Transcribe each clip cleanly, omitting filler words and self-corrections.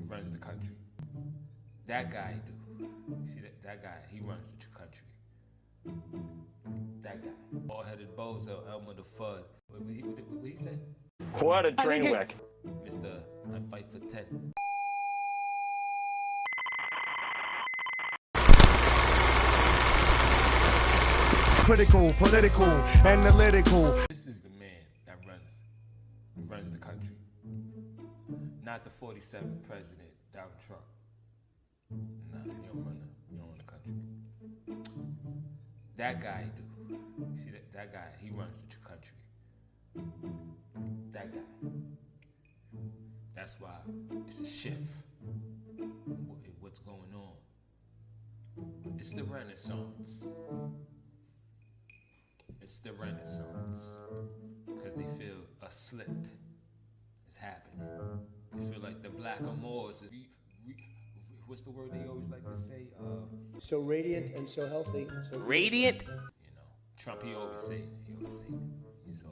runs the country. That guy do. See that guy, he runs the country. That guy. Bald-headed bozo, Elmer the Fudd. What he say? What a train wreck. Mr. I fight for 10. Critical, political, analytical. This is the man that runs the country. Not the 47th president, Donald Trump. Nah, you don't run the country. That guy do. See that guy, he runs the country. That guy. That's why it's a shift. What's going on? It's the Renaissance. It's the Renaissance. Because they feel a slip is happening. They feel like the black amours is what's the word they always like to say? So radiant and so healthy. So radiant? You know, Trump, he always say it. So,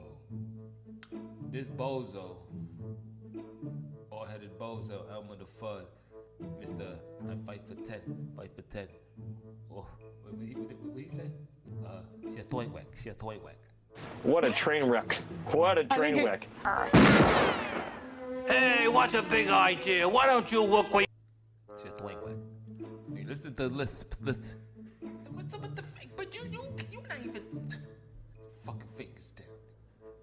this bozo, bald-headed bozo, Elmer the Fudd, Mr. I fight for 10. Fight for 10. Oh, what he say? She a toy whack. What a train wreck. What a train wreck. Hey, what's a big idea? Why don't you work with... She a toy whack. Hey, listen to the list. What's up with the fake? But you not even... Fucking fingers down.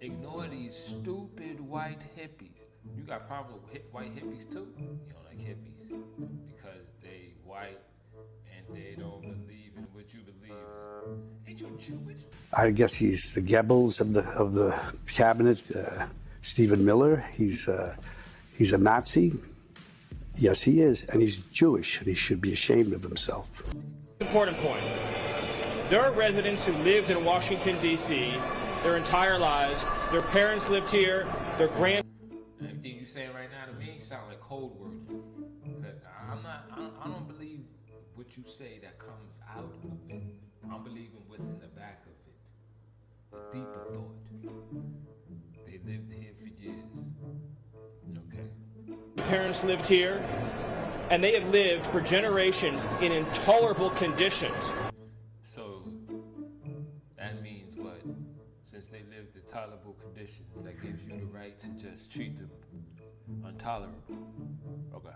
Ignore these stupid white hippies. You got problems with white hippies too? You don't like hippies because they white and they don't believe in what you believe in. Ain't you Jewish? I guess he's the Goebbels of the cabinet. Stephen Miller. He's a Nazi. Yes, he is, and he's Jewish, and he should be ashamed of himself. Important point. There are residents who lived in Washington, D.C. their entire lives. Their parents lived here. Their Everything you saying right now to me sound like code word. I don't believe what you say that comes out of it. I'm believing what's in the back of it. The deeper thought. They lived here for years. Okay. Parents lived here, and they have lived for generations in intolerable conditions. So that means what? Since they lived in tolerable conditions, that gives you the right to just treat them intolerable. Okay.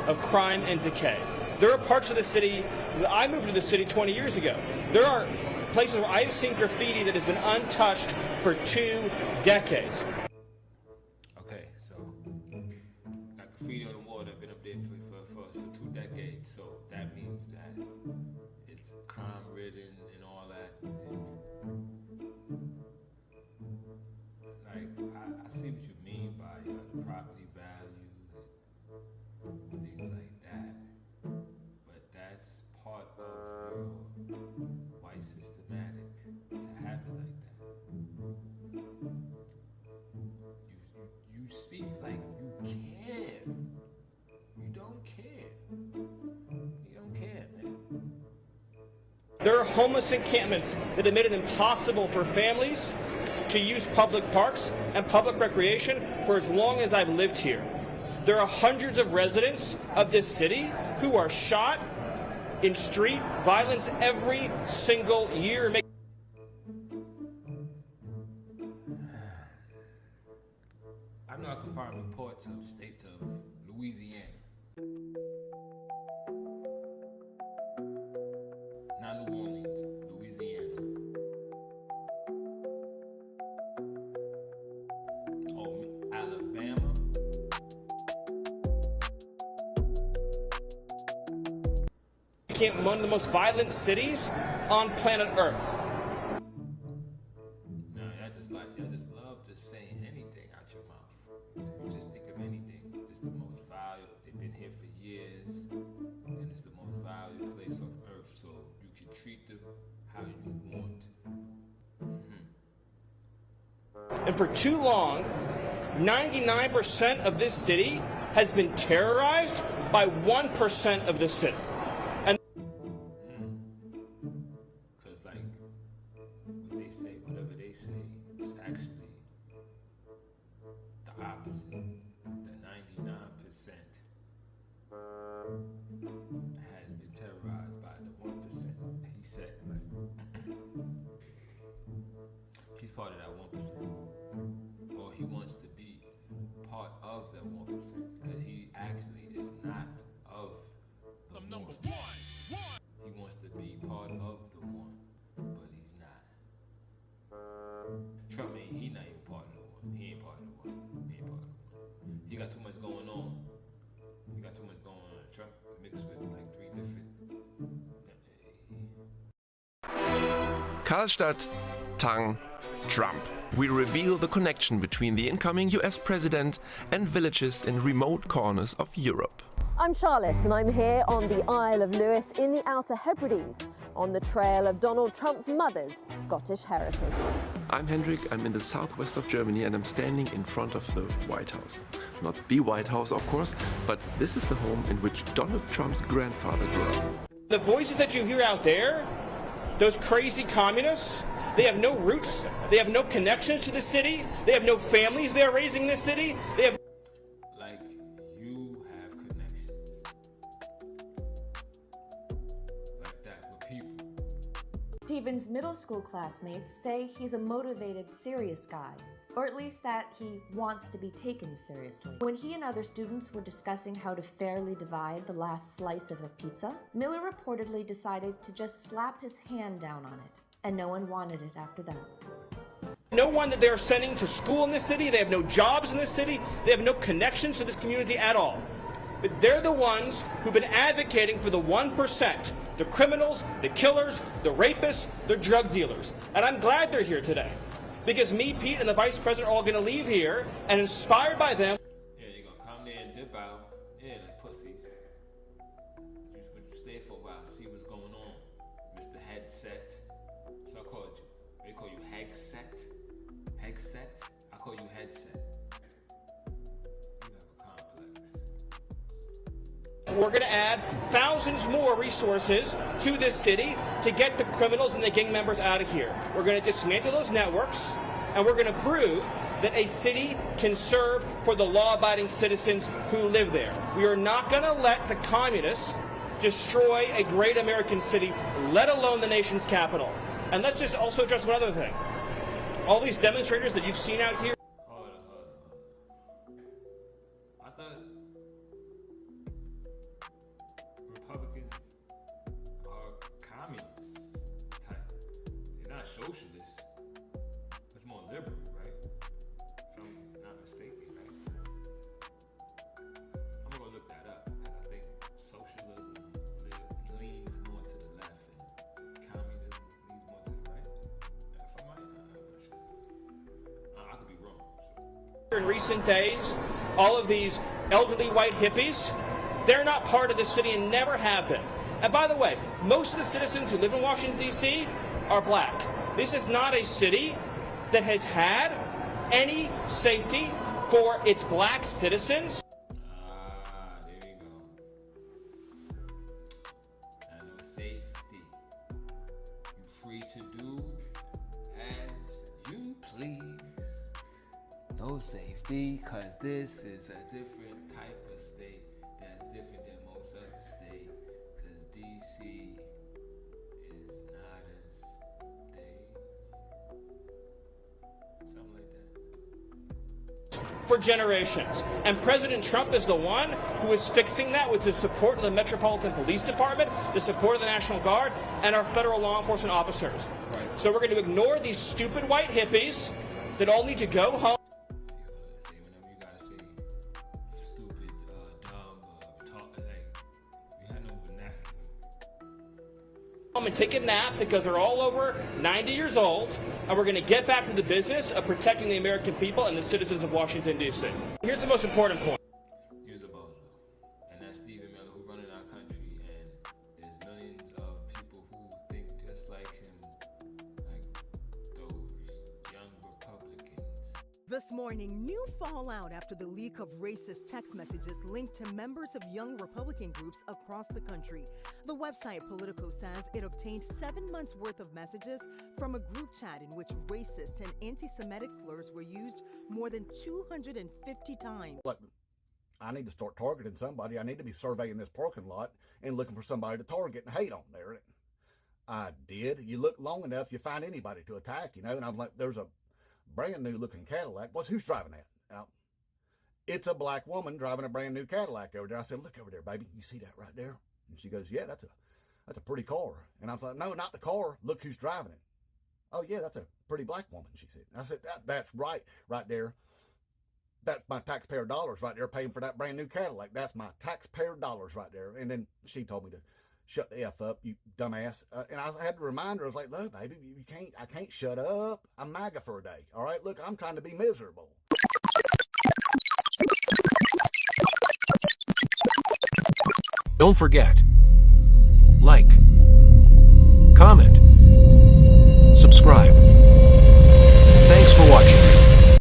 Of crime and decay. There are parts of the city, I moved to the city 20 years ago. There are places where I've seen graffiti that has been untouched for 2 decades. Okay, so got graffiti on the wall that's been up there for 2 decades, so that means that it's crime-ridden and all that. Like, I see what you mean by the property value and things like that, but that's part of your white systematic to have it like that. You speak like you care. You don't care. You don't care, man. There are homeless encampments that have made it impossible for families to use public parks and public recreation for as long as I've lived here. There are hundreds of residents of this city who are shot in street violence every single year. I know I can find reports of states of Louisiana. Not New Orleans, Louisiana. Oh, Alabama. One of the most violent cities on planet Earth. No, I just love to say anything out your mouth. Just think of anything. It's the most valuable. They've been here for years, and it's the most valuable place on earth. So you can treat them how you want. And for too long, 99% of this city has been terrorized by 1% of the city. Whatever they say, it's actually the opposite. The 99% has been terrorized by the 1%. He said, right? He's part of that 1%. Or he wants to be part of that 1%. Because he actually is not of the one. He wants to be part of the one, but he's not. Trump ain't, he not even part of the one. He ain't part of the one. He ain't part of the one. He got too much going on. He got too much going on. Trump mixed with like 3 different. Karlstadt, Tang, Trump. We reveal the connection between the incoming US president and villages in remote corners of Europe. I'm Charlotte and I'm here on the Isle of Lewis in the Outer Hebrides on the trail of Donald Trump's mother's Scottish heritage. I'm Hendrik, I'm in the southwest of Germany and I'm standing in front of the White House. Not the White House, of course, but this is the home in which Donald Trump's grandfather grew up. The voices that you hear out there, those crazy communists, they have no roots, they have no connections to the city, they have no families they are raising in this city, they have... Like, you have connections. Like that with people. Steven's middle school classmates say he's a motivated, serious guy, or at least that he wants to be taken seriously. When he and other students were discussing how to fairly divide the last slice of a pizza, Miller reportedly decided to just slap his hand down on it, and no one wanted it after that. No one that they're sending to school in this city, they have no jobs in this city, they have no connections to this community at all. But they're the ones who've been advocating for the 1%, the criminals, the killers, the rapists, the drug dealers. And I'm glad they're here today. Because me, Pete, and the Vice President are all going to leave here, and inspired by them. Yeah, you're going to come there and dip out. Yeah, like pussies. You stay for a while, see what's going on. Mr. Headset. So I called you. They call you Hegset. Hegset? I call you Headset. You have a complex. We're going to add thousands more resources to this city to get the criminals and the gang members out of here. We're going to dismantle those networks, and we're going to prove that a city can serve for the law-abiding citizens who live there. We are not going to let the communists destroy a great American city, let alone the nation's capital. And let's just also address one other thing. All these demonstrators that you've seen out here. Hold on. I thought Republicans are communist type. They're not socialists. It's more liberal, right? If I'm not mistaken, right? I'm gonna look that up because I think socialism leans more to the left and communism leans more to the right. If I might, I'm not sure. I could be wrong. So. In recent days, all of these elderly white hippies, they're not part of the city and never have been. And by the way, most of the citizens who live in Washington, D.C. are black. This is not a city that has had any safety for its black citizens. There you go. And no safety. You free to do as you please. No safety, cause this is a different type of state that's different than most other states. Cause DC is not a state. Something like that. For generations. And President Trump is the one who is fixing that with the support of the Metropolitan Police Department, the support of the National Guard, and our federal law enforcement officers. Right. So we're going to ignore these stupid white hippies that all need to go home. Say whenever you gotta say stupid, dumb, talk, like, we had no vernacular. And take a nap because they're all over 90 years old, and we're going to get back to the business of protecting the American people and the citizens of Washington, D.C. Here's the most important point. Here's a bozo. And that's Stephen Miller who running our country, and there's millions of people who think just like him, like those young Republicans. This morning, new fallout after the leak of racist text messages linked to members of young Republican groups across the country. The website Politico says it obtained 7 months' worth of messages from a group chat in which racist and anti-Semitic slurs were used more than 250 times. Look, I need to start targeting somebody. I need to be surveying this parking lot and looking for somebody to target and hate on there. I did. You look long enough, you find anybody to attack, you know. And I'm like, there's a brand new looking Cadillac. Who's driving that? It's a black woman driving a brand new Cadillac over there. I said, look over there, baby. You see that right there? And she goes, yeah, that's a pretty car. And I was like, no, not the car. Look who's driving it. Oh, yeah, that's a pretty black woman, she said. And I said, that's right there. That's my taxpayer dollars right there paying for that brand new Cadillac. That's my taxpayer dollars right there. And then she told me to shut the F up, you dumbass. And I had to remind her, I was like, no, baby, I can't shut up. I'm MAGA for a day. All right, look, I'm trying to be miserable. Don't forget, like, comment, subscribe. Thanks for watching.